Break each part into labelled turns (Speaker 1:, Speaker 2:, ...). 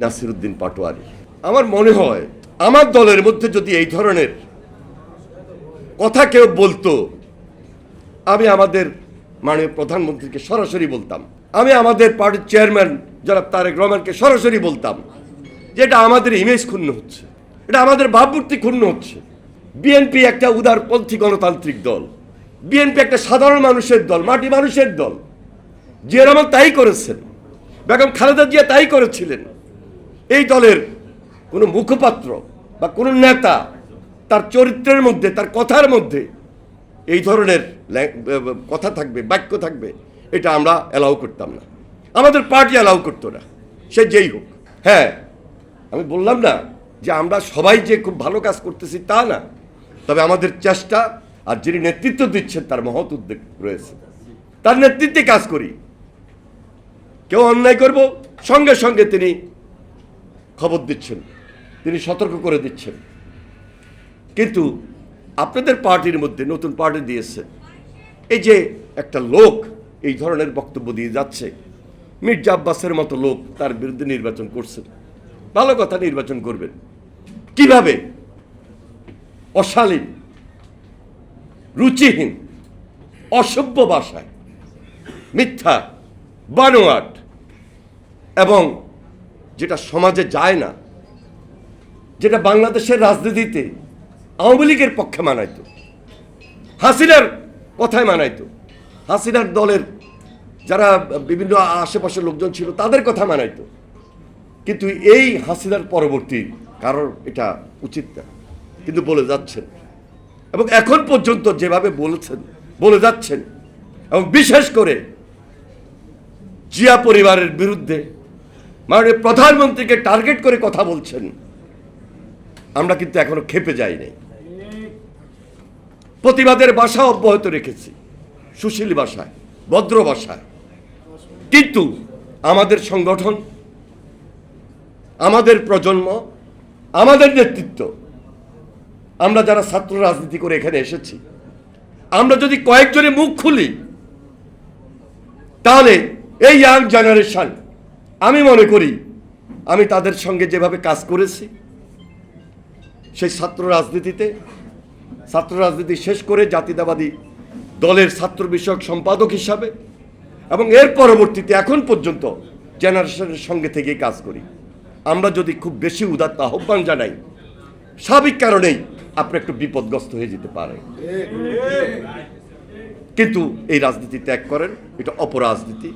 Speaker 1: নাসিরউদ্দিন পাটোয়ারি। আমার মনে হয় আমার দলের মধ্যে যদি এই ধরনের কথা কেউ বলতো, আমি আমাদের মাননীয় প্রধানমন্ত্রীকে সরাসরি বলতাম, আমি আমাদের পার্টির চেয়ারম্যান জনাব তারেক রহমানকে সরাসরি বলতাম যে এটা আমাদের ইমেজ ক্ষুণ্ণ হচ্ছে, এটা আমাদের ভাবমূর্তি ক্ষুণ্ণ হচ্ছে। বিএনপি একটা উদারপন্থী গণতান্ত্রিক দল, বিএনপি একটা সাধারণ মানুষের দল, মাটি মানুষের দল। জিয়া রহমান তাই করেছেন, বেগম খালেদা জিয়া তাই করেছিলেন। এই দলের কোনো মুখপাত্র বা কোনো নেতা তার চরিত্রের মধ্যে, তার কথার মধ্যে এই ধরনের কথা থাকবে, বাক্য থাকবে, এটা আমরা অ্যালাউ করতাম না, আমাদের পার্টি অ্যালাউ করতো না, সে যেই হোক। হ্যাঁ, আমি বললাম না যে আমরা সবাই যে খুব ভালো কাজ করতেছি তা না, তবে আমাদের চেষ্টা আর যিনি নেতৃত্ব দিচ্ছেন তার মহৎ উদ্যোগ রয়েছে, তার নেতৃত্বে কাজ করি। কেউ অন্যায় করব সঙ্গে সঙ্গে তিনি খবর দিচ্ছেন, তিনি সতর্ক করে দিচ্ছেন। কিন্তু আপনাদের পার্টির মধ্যে নতুন পার্টি দিয়েছে, এই যে একটা লোক এই ধরনের বক্তব্য দিয়ে যাচ্ছে, মির্জা আব্বাসের মতো লোক তার বিরুদ্ধে নির্বাচন করছেন, ভালো কথা, নির্বাচন করবেন কিভাবে? অশালীন, রুচিহীন, অসভ্য ভাষায়, মিথ্যা, বানোয়াট, এবং যেটা সমাজে যায় না, যেটা বাংলাদেশের রাজনীতিতে আওয়ামী লীগের পক্ষে মানাইতো, হাসিনার কথায় মানাইতো, হাসিনার দলের যারা বিভিন্ন আশেপাশের লোকজন ছিল তাদের কথা মানাইতো। কিন্তু এই হাসিনার পরবর্তী কারোর এটা উচিত না, কিন্তু বলে যাচ্ছেন, এবং এখন পর্যন্ত যেভাবে বলেছেন, বলে যাচ্ছেন, এবং বিশেষ করে জিয়া পরিবারের বিরুদ্ধে মাননীয় প্রধানমন্ত্রীকে টার্গেট করে কথা বলছেন, আমরা কিন্তু এখনো খেপে যাই নাই। প্রতিবাদের ভাষা অব্যাহত রেখেছি, সুশীল ভাষায়, ভদ্র ভাষায়। কিন্তু আমাদের সংগঠন, আমাদের প্রজন্ম, আমাদের নেতৃত্ব, আমরা যারা ছাত্র রাজনীতি করে এখানে এসেছি, আমরা যদি কয়েকজনে মুখ খুলি, তাহলে এই ইয়াং জেনারেশন, আমি মনে করি আমি তাদের সঙ্গে যেভাবে কাজ করেছি সেই ছাত্র রাজনীতি শেষ করে জাতীয়তাবাদী দলের ছাত্র বিষয়ক সম্পাদক হিসাবে, এবং এর পরবর্তীতে এখন পর্যন্ত জেনারেশনের সঙ্গে থেকেই কাজ করি। আমরা যদি খুব বেশি উদাত্ত আহ্বান জানাই, স্বাভাবিক কারণেই আপনি একটু বিপদগ্রস্ত হয়ে যেতে পারে। কিন্তু এই রাজনীতি ত্যাগ করেন, এটা অপরাজনীতি,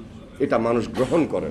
Speaker 1: এটা মানুষ গ্রহণ করে না।